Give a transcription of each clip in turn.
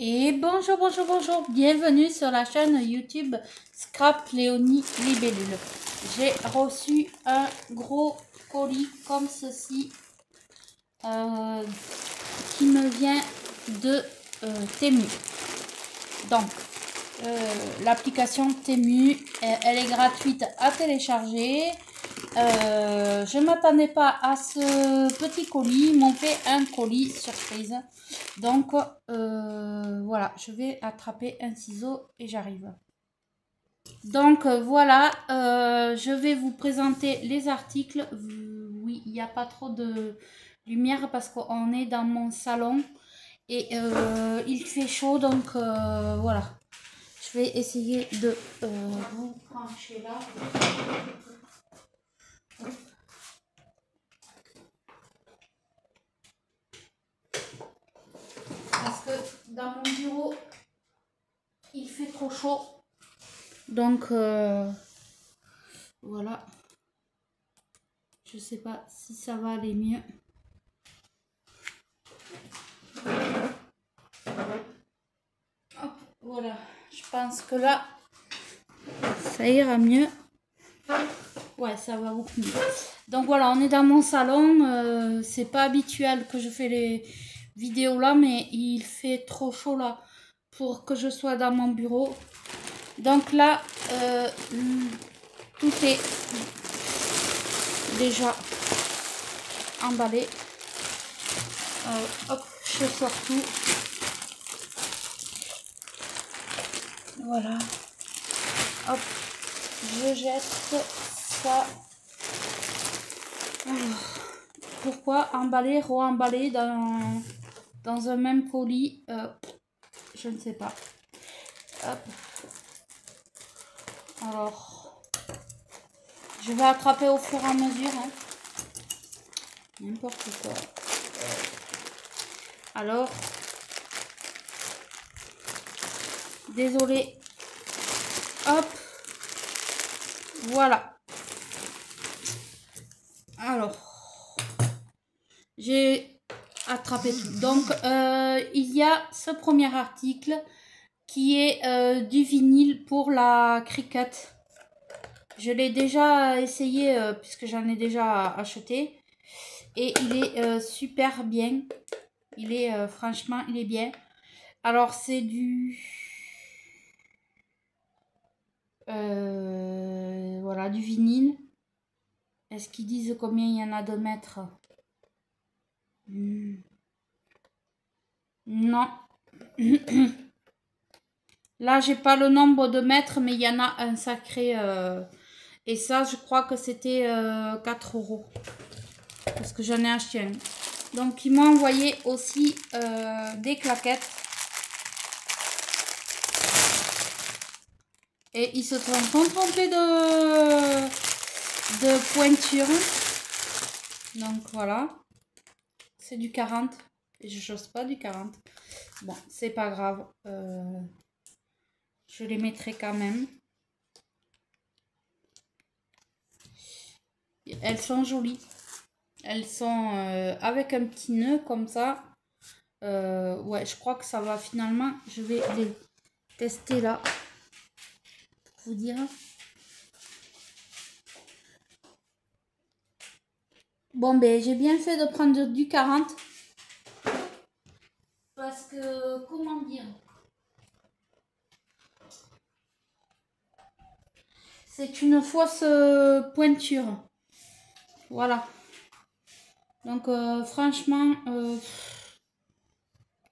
Et bonjour, bonjour, bonjour, bienvenue sur la chaîne YouTube Scrap Léonie Libellule. J'ai reçu un gros colis comme ceci qui me vient de Temu. Donc, l'application Temu, elle est gratuite à télécharger. Je ne m'attendais pas à ce petit colis. Ils m'ont fait un colis surprise. Donc, voilà, je vais attraper un ciseau et j'arrive. Donc, voilà, je vais vous présenter les articles. Oui, il n'y a pas trop de lumière parce qu'on est dans mon salon et il fait chaud. Donc, voilà, je vais essayer de vous brancher là. Parce que dans mon bureau, il fait trop chaud. Donc, voilà. Je sais pas si ça va aller mieux. Hop, voilà. Je pense que là, ça ira mieux. Ouais, ça va beaucoup mieux. Donc voilà, on est dans mon salon. C'est pas habituel que je fais les vidéos là, mais il fait trop chaud là pour que je sois dans mon bureau. Donc là, tout est déjà emballé. Hop, je sors tout. Voilà. Hop, je jette ça. Alors, pourquoi emballer, re-emballer dans un même colis? Je ne sais pas. Hop. Alors, je vais attraper au fur et à mesure. Hein. N'importe quoi. Alors, désolé. Hop. Voilà. Alors, j'ai attrapé tout. Donc, il y a ce premier article qui est du vinyle pour la Cricut. Je l'ai déjà essayé puisque j'en ai déjà acheté. Et il est super bien. Il est franchement, il est bien. Alors, c'est du... voilà, du vinyle. Est-ce qu'ils disent combien il y en a de mètres? Non. Là, j'ai pas le nombre de mètres, mais il y en a un sacré. Et ça, je crois que c'était 4 €. Parce que j'en ai acheté un. Donc, ils m'ont envoyé aussi des claquettes. Et ils se sont trompés de pointure. Donc, voilà. C'est du 40. Et je n'ose pas du 40. Bon, c'est pas grave. Je les mettrai quand même. Elles sont jolies. Elles sont avec un petit nœud comme ça. Ouais, je crois que ça va finalement. Je vais les tester là. Pour vous dire. Bon, ben, j'ai bien fait de prendre du 40. Parce que, comment dire? C'est une fausse pointure. Voilà. Donc, franchement,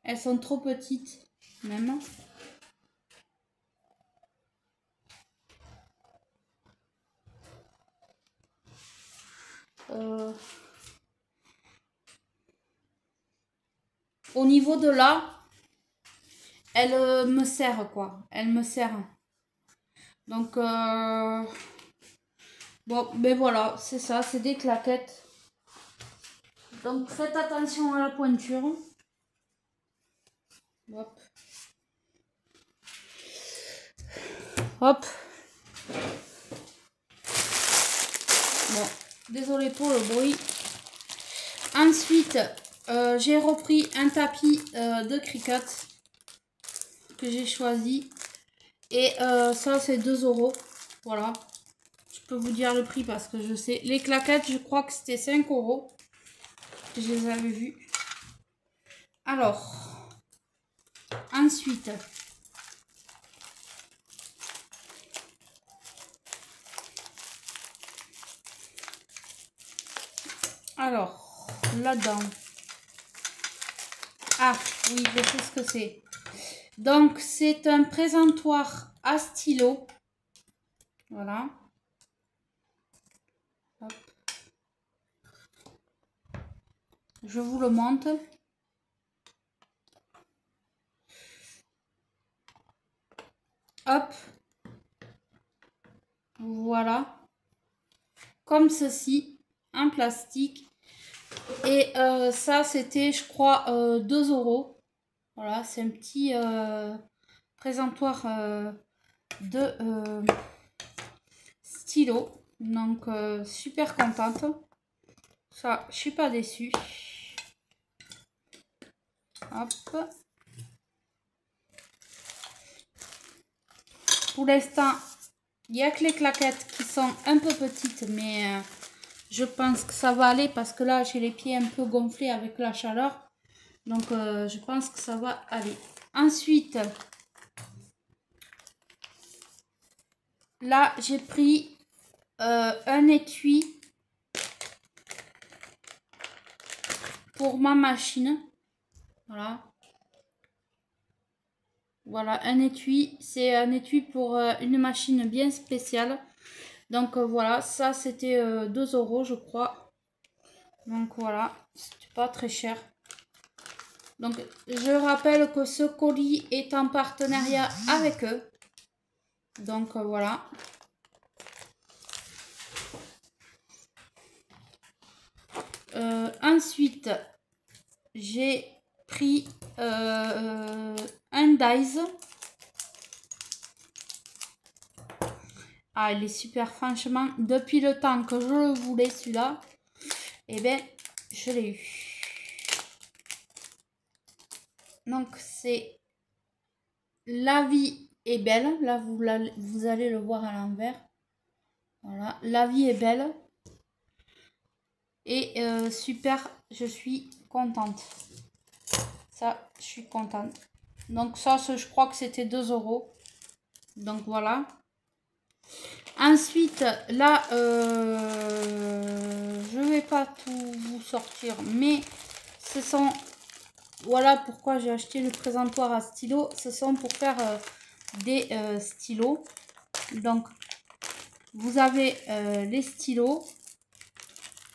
elles sont trop petites, même. Au niveau de là, elle me sert, quoi. Elle me sert. Donc, bon, ben voilà, c'est ça, c'est des claquettes. Donc, faites attention à la pointure. Hop. Hop. Bon, désolé pour le bruit. Ensuite, j'ai repris un tapis de Cricut. que j'ai choisi. Et ça, c'est 2 €. Voilà. Je peux vous dire le prix parce que je sais. Les claquettes, je crois que c'était 5 €. Je les avais vues. Alors, ensuite, là-dedans. Ah, oui, je sais ce que c'est. Donc, c'est un présentoir à stylo. Voilà. Hop. Je vous le montre. Hop. Voilà. Comme ceci, en plastique. Et ça, c'était, je crois, 2 €. Voilà, c'est un petit présentoir de stylo. Donc, super contente. Ça, je suis pas déçue. Hop. Pour l'instant, il n'y a que les claquettes qui sont un peu petites, mais je pense que ça va aller parce que là, j'ai les pieds un peu gonflés avec la chaleur. Donc, je pense que ça va aller. Ensuite, là, j'ai pris un étui pour ma machine. Voilà. Voilà, un étui. C'est un étui pour une machine bien spéciale. Donc, voilà, ça, c'était 2 € je crois. Donc, voilà, c'est pas très cher. Donc, je rappelle que ce colis est en partenariat avec eux. Donc, voilà. Ensuite, j'ai pris un Dies. Ah, il est super, franchement. Depuis le temps que je le voulais, celui-là, eh bien, je l'ai eu. Donc, c'est La vie est belle. Là, vous allez le voir à l'envers. Voilà, La vie est belle. Et super, je suis contente. Ça, je suis contente. Donc ça, je crois que c'était 2 €. Donc voilà. Ensuite, là, je vais pas tout vous sortir, mais ce sont... Voilà pourquoi j'ai acheté le présentoir à stylo. Ce sont pour faire des stylos. Donc, vous avez les stylos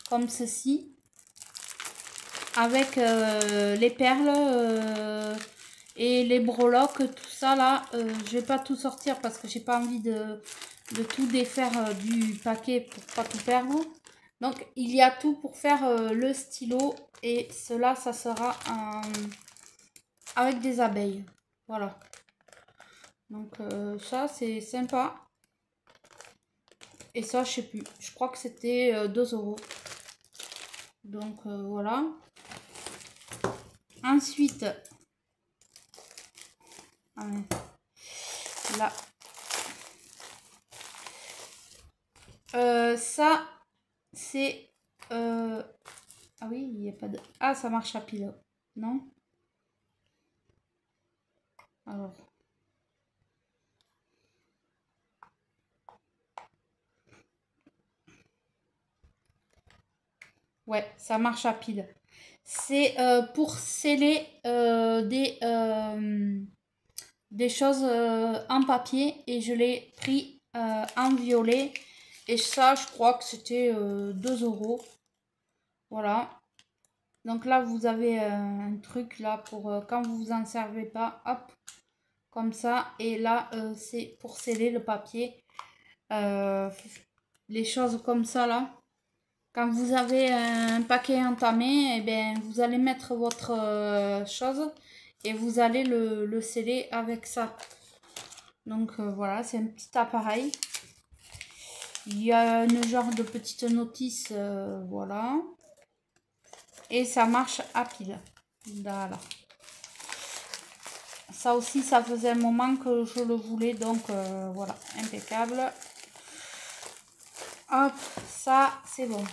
comme ceci. Avec les perles et les breloques, tout ça là. Je vais pas tout sortir parce que j'ai pas envie de tout défaire du paquet pour pas tout perdre. Donc il y a tout pour faire le stylo et cela ça sera avec des abeilles. Voilà. Donc ça c'est sympa. Et ça je sais plus. Je crois que c'était 2 €. Donc voilà. Ensuite, là, ça, c'est... ah oui, il n'y a pas de... Ah, ça marche à pile, non? Alors... Ouais, ça marche à pile. C'est pour sceller des choses en papier et je l'ai pris en violet. Et ça, je crois que c'était 2 €. Voilà. Donc là, vous avez un truc là pour quand vous vous en servez pas, hop, comme ça. Et là, c'est pour sceller le papier. Les choses comme ça là. Quand vous avez un paquet entamé, eh bien, vous allez mettre votre chose et vous allez le sceller avec ça. Donc voilà, c'est un petit appareil. Il y a un genre de petite notice, voilà. Et ça marche à pile. Voilà. ça aussi, ça faisait un moment que je le voulais. Donc, voilà, impeccable. Hop, ça, c'est bon.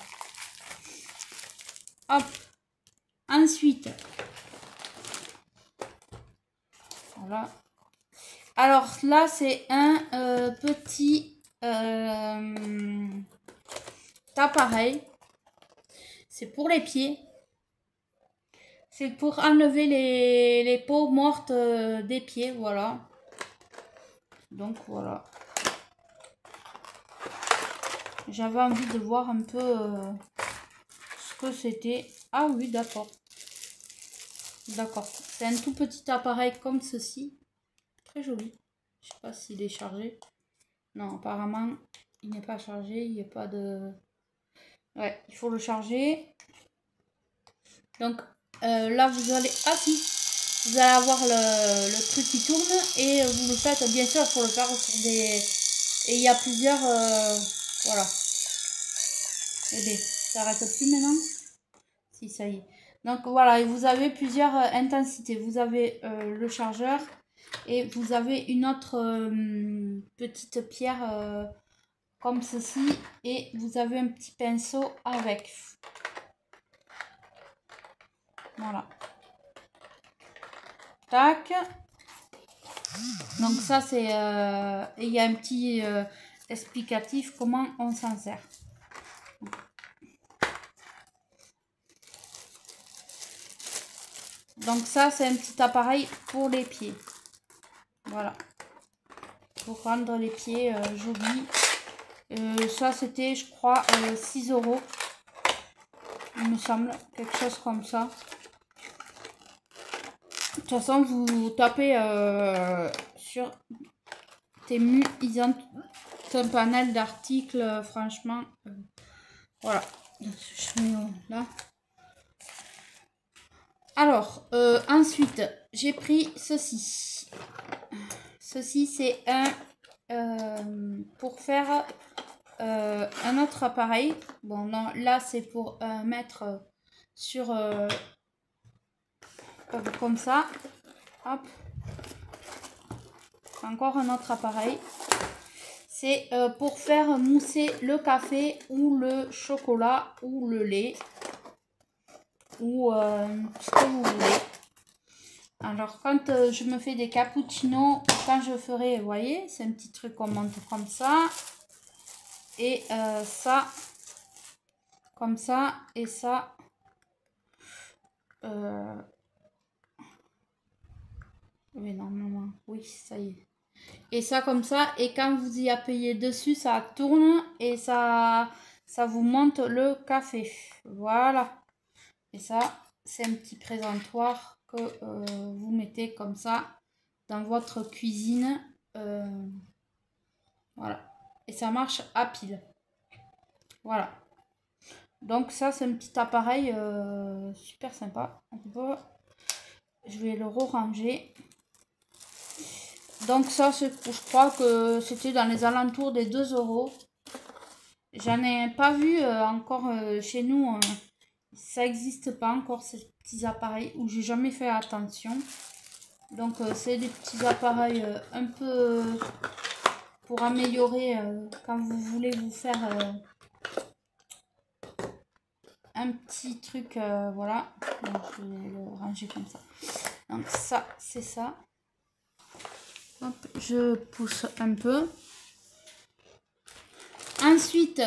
Hop. Ensuite, voilà. Alors là, c'est un petit appareil. C'est pour les pieds. C'est pour enlever les peaux mortes des pieds, voilà. Donc voilà. J'avais envie de voir un peu ce que c'était. Ah oui, d'accord. D'accord. C'est un tout petit appareil comme ceci. Très joli. Je sais pas s'il est chargé. Non, apparemment, il n'est pas chargé. Il n'y a pas de... Ouais, il faut le charger. Donc, là, vous allez... Ah si, vous allez avoir le truc qui tourne. Et vous le faites, bien sûr, il faut le faire sur des... Et il y a plusieurs... voilà. Eh bien, ça arrête plus maintenant. Si, ça y est. Donc, voilà, et vous avez plusieurs intensités. Vous avez le chargeur. Et vous avez une autre petite pierre comme ceci. Et vous avez un petit pinceau avec. Voilà. Tac. Donc ça c'est... il y a un petit explicatif comment on s'en sert. Donc ça c'est un petit appareil pour les pieds. Voilà. Pour rendre les pieds jolis. Ça c'était je crois 6 €. Il me semble. Quelque chose comme ça. De toute façon vous tapez sur Temu. Ils ont un panel d'articles franchement. Voilà. Je mets là. Alors, ensuite, j'ai pris ceci. Ceci, c'est un... pour faire un autre appareil. Bon, non, là, c'est pour mettre sur... comme ça. Hop. Encore un autre appareil. C'est pour faire mousser le café ou le chocolat ou le lait. Ou ce que vous voulez. Alors quand je me fais des cappuccinos, quand je ferai, vous voyez, c'est un petit truc qu'on monte comme ça. Et ça, comme ça, et ça. Oui, normalement, oui, ça y est. Et ça comme ça, et quand vous y appuyez dessus, ça tourne et ça vous monte le café. Voilà. Et ça, c'est un petit présentoir que vous mettez comme ça dans votre cuisine. Voilà. Et ça marche à pile. Voilà. Donc ça, c'est un petit appareil super sympa. Je vais le ranger. Donc ça, je crois que c'était dans les alentours des 2 €. J'en ai pas vu encore chez nous. Ça n'existe pas encore ces petits appareils où j'ai jamais fait attention. Donc c'est des petits appareils un peu pour améliorer quand vous voulez vous faire un petit truc. Voilà. Donc, je vais le ranger comme ça. Donc ça, c'est ça. Hop, je pousse un peu. Ensuite,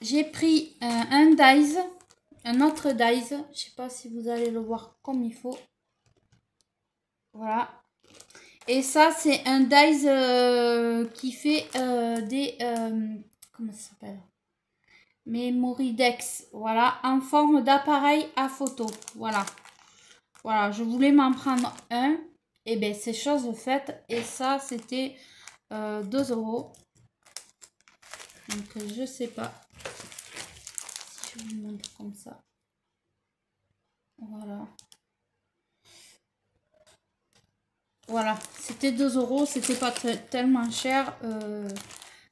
j'ai pris un dies. Un autre dies, je sais pas si vous allez le voir comme il faut. Voilà. Et ça, c'est un dies qui fait des... comment ça s'appelle? Memory Dex. Voilà, en forme d'appareil à photo. Voilà. Voilà, je voulais m'en prendre un. Et bien, c'est chose faite. Et ça, c'était 2 €. Donc, je sais pas. Je vous montre comme ça. Voilà. Voilà, c'était 2 €, c'était pas tellement cher.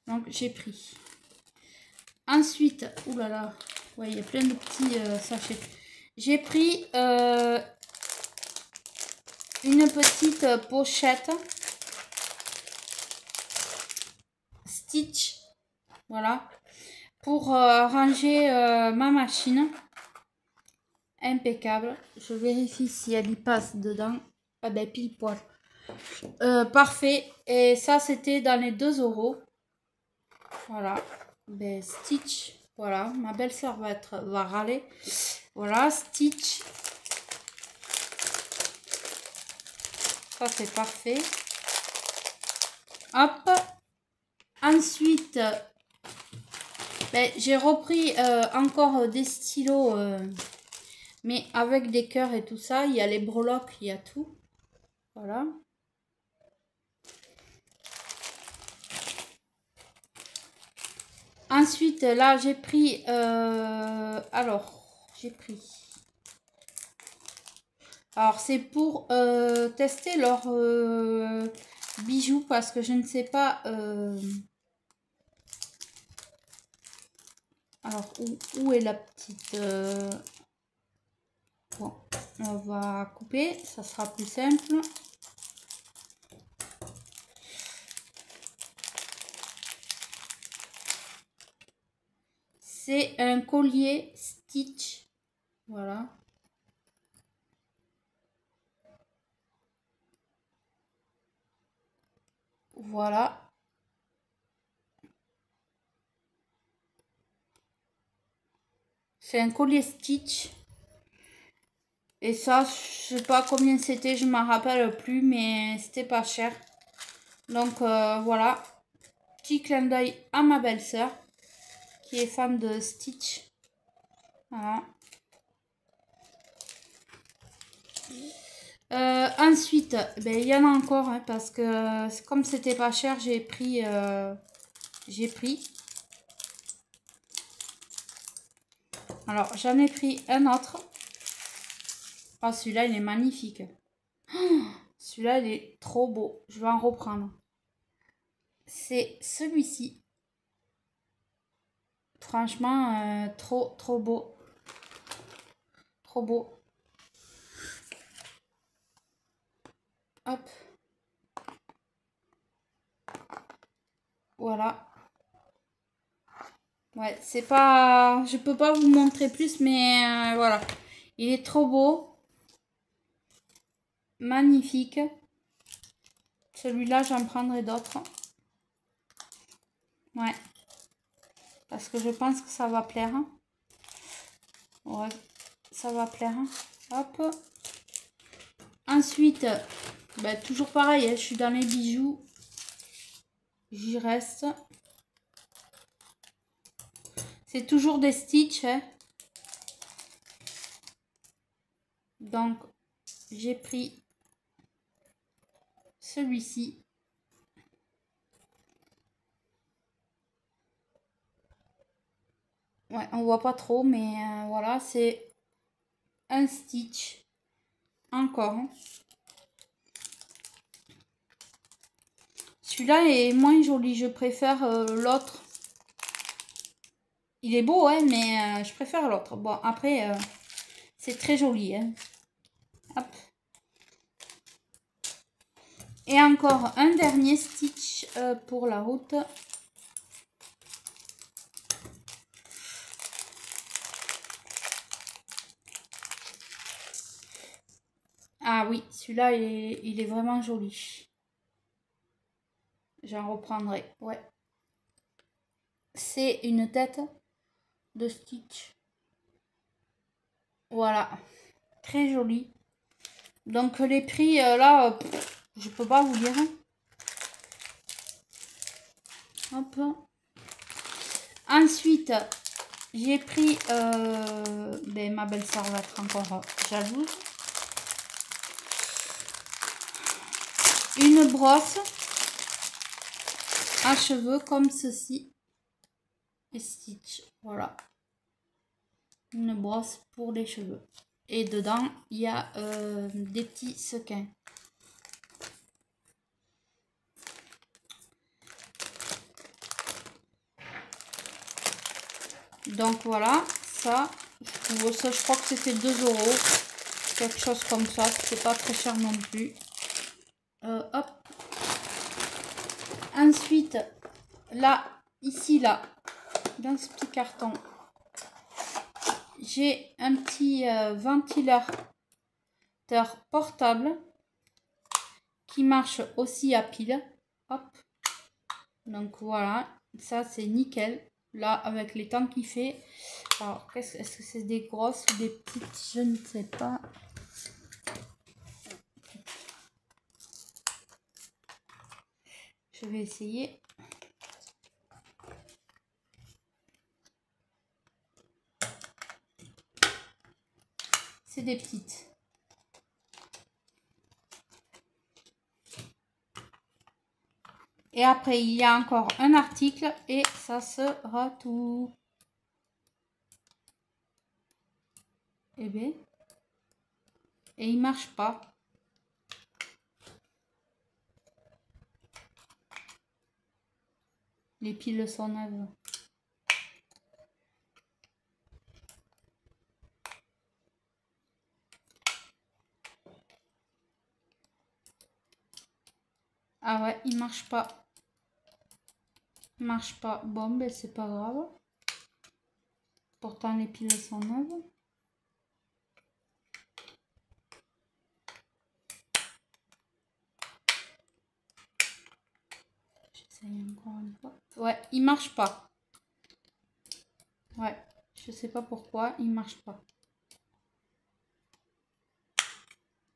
Donc j'ai pris. Ensuite, oulala, ouais, il y a plein de petits sachets. J'ai pris une petite pochette Stitch, voilà, pour ranger ma machine. Impeccable. Je vérifie si elle y passe dedans. Ah ben pile poil. Parfait. Et ça c'était dans les 2 €. Voilà. Ben, Stitch. Voilà. Ma belle-sœur va râler. Voilà. Stitch. Ça c'est parfait. Hop. Ensuite, ben, j'ai repris encore des stylos. Mais avec des cœurs et tout ça. Il y a les breloques. Il y a tout. Voilà. Ensuite, là, j'ai pris... Alors, c'est pour tester leurs bijoux parce que je ne sais pas... Alors, où est la petite... Bon, on va couper, ça sera plus simple. C'est un collier Stitch. Voilà. Voilà. C'est un collier Stitch. Et ça, je sais pas combien c'était, je m'en rappelle plus, mais c'était pas cher. Donc voilà. Petit clin d'œil à ma belle-sœur qui est fan de Stitch. Voilà. Ensuite, ben, il y en a encore hein, parce que comme c'était pas cher, j'ai pris. Alors, j'en ai pris un autre. Oh, celui-là, il est magnifique. Oh, celui-là, il est trop beau. Je vais en reprendre. C'est celui-ci. Franchement, trop beau. Trop beau. Hop. Voilà. Ouais, c'est pas... Je peux pas vous montrer plus, mais voilà. Il est trop beau. Magnifique. Celui-là, j'en prendrai d'autres. Ouais. Parce que je pense que ça va plaire. Ouais, ça va plaire. Hop. Ensuite, ben, toujours pareil, hein, je suis dans les bijoux. J'y reste. C'est toujours des Stitch. Hein. Donc, j'ai pris celui-ci. Ouais, on voit pas trop, mais voilà, c'est un Stitch. Encore. Hein. Celui-là est moins joli, je préfère l'autre. Il est beau, hein, mais je préfère l'autre. Bon, après, c'est très joli. Hein. Hop. Et encore un dernier Stitch pour la route. Ah oui, celui-là, il est vraiment joli. J'en reprendrai, ouais. C'est une tête de Stitch. Voilà, très joli. Donc les prix, là, je peux pas vous dire. Hop. Ensuite, j'ai pris, ben, ma belle-sœur va être encore jalouse. Une brosse à cheveux comme ceci. Et Stitch, voilà. Une brosse pour les cheveux. Et dedans, il y a des petits sequins. Donc voilà, ça je crois que c'était 2 €. quelque chose comme ça, c'est pas très cher non plus. Hop. Ensuite, là, ici, là, dans ce petit carton, j'ai un petit ventilateur portable qui marche aussi à pile. Hop. Donc voilà, ça c'est nickel. Là, avec les temps qu'il fait. Alors, est-ce que c'est des grosses ou des petites? Je ne sais pas. Je vais essayer. C'est des petites. Et après, il y a encore un article et ça sera tout. Eh bien. Et il marche pas. Les piles sont neuves. Ah ouais, il marche pas. Il marche pas. Bon, ben c'est pas grave. Pourtant, les piles sont neuves. J'essaye encore une fois. Ouais, il marche pas. Ouais, je sais pas pourquoi, il marche pas.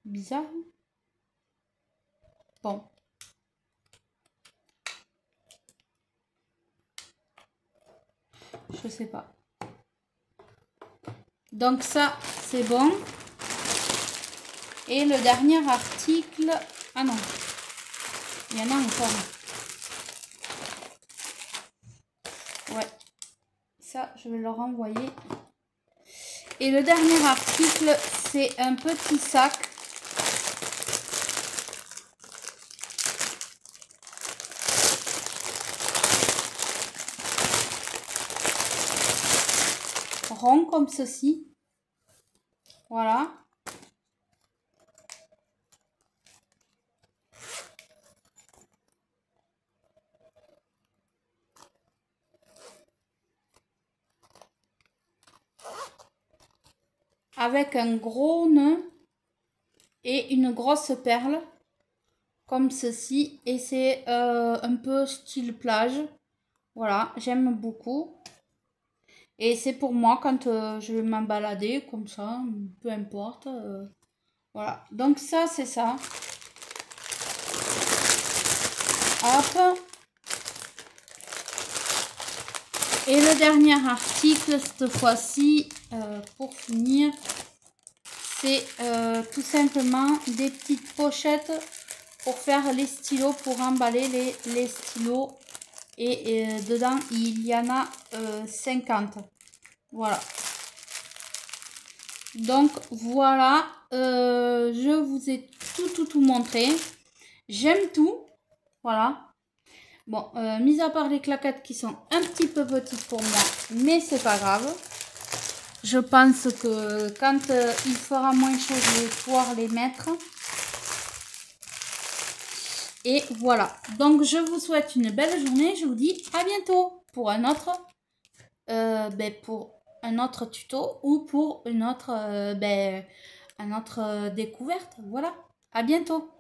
Bizarre. Bon. Je sais pas. Donc ça, c'est bon. Et le dernier article... Ah non. Il y en a encore. Ouais. Ça, je vais le renvoyer. Et le dernier article, c'est un petit sac. Rond comme ceci. Voilà. Avec un gros nœud et une grosse perle. Comme ceci. Et c'est un peu style plage. Voilà, j'aime beaucoup. Et c'est pour moi quand je vais m'en balader comme ça, peu importe. Voilà, donc ça c'est ça. Hop. Et le dernier article, cette fois-ci, pour finir, c'est tout simplement des petites pochettes pour faire les stylos, pour emballer les stylos. Et dedans, il y en a 50. Voilà. Donc, voilà. Je vous ai tout montré. J'aime tout. Voilà. Bon, mis à part les claquettes qui sont un petit peu petites pour moi, mais c'est pas grave. Je pense que quand il fera moins chaud, je vais pouvoir les mettre. Et voilà. Donc, je vous souhaite une belle journée. Je vous dis à bientôt pour un autre, tuto ou pour une autre, découverte. Voilà. À bientôt.